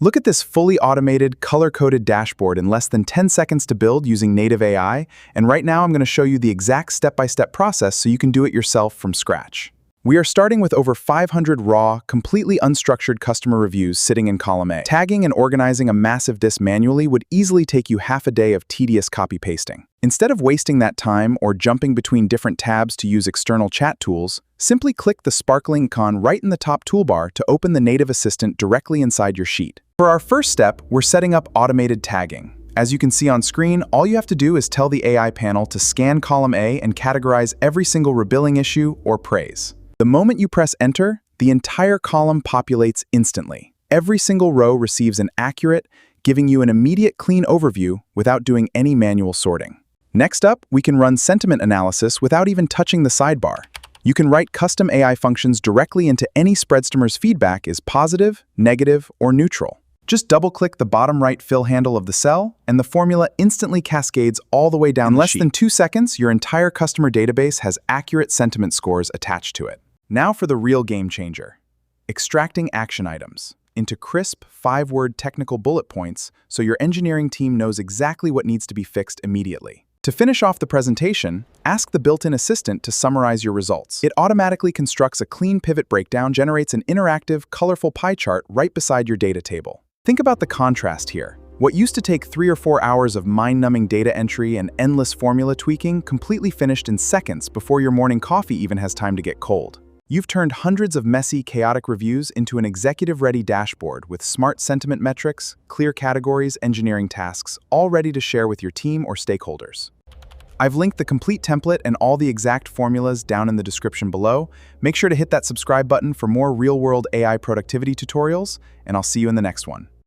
Look at this fully automated, color-coded dashboard in less than 10 seconds to build using native AI, and right now I'm going to show you the exact step-by-step process so you can do it yourself from scratch. We are starting with over 500 raw, completely unstructured customer reviews sitting in column A. Tagging and organizing a massive disk manually would easily take you half a day of tedious copy-pasting. Instead of wasting that time or jumping between different tabs to use external chat tools, simply click the sparkling icon right in the top toolbar to open the native assistant directly inside your sheet. For our first step, we're setting up automated tagging. As you can see on screen, all you have to do is tell the AI panel to scan column A and categorize every single rebilling issue or praise. The moment you press enter, the entire column populates instantly. Every single row receives an accurate, giving you an immediate clean overview without doing any manual sorting. Next up, we can run sentiment analysis without even touching the sidebar. You can write custom AI functions directly into any spreadstormer's feedback is positive, negative, or neutral. Just double-click the bottom right fill handle of the cell, and the formula instantly cascades all the way down the sheet. In less than 2 seconds, your entire customer database has accurate sentiment scores attached to it. Now for the real game changer. Extracting action items into crisp, 5-word technical bullet points so your engineering team knows exactly what needs to be fixed immediately. To finish off the presentation, ask the built-in assistant to summarize your results. It automatically constructs a clean pivot breakdown, generates an interactive, colorful pie chart right beside your data table. Think about the contrast here. What used to take 3 or 4 hours of mind-numbing data entry and endless formula tweaking completely finished in seconds before your morning coffee even has time to get cold. You've turned hundreds of messy, chaotic reviews into an executive-ready dashboard with smart sentiment metrics, clear categories, engineering tasks, all ready to share with your team or stakeholders. I've linked the complete template and all the exact formulas down in the description below. Make sure to hit that subscribe button for more real-world AI productivity tutorials, and I'll see you in the next one.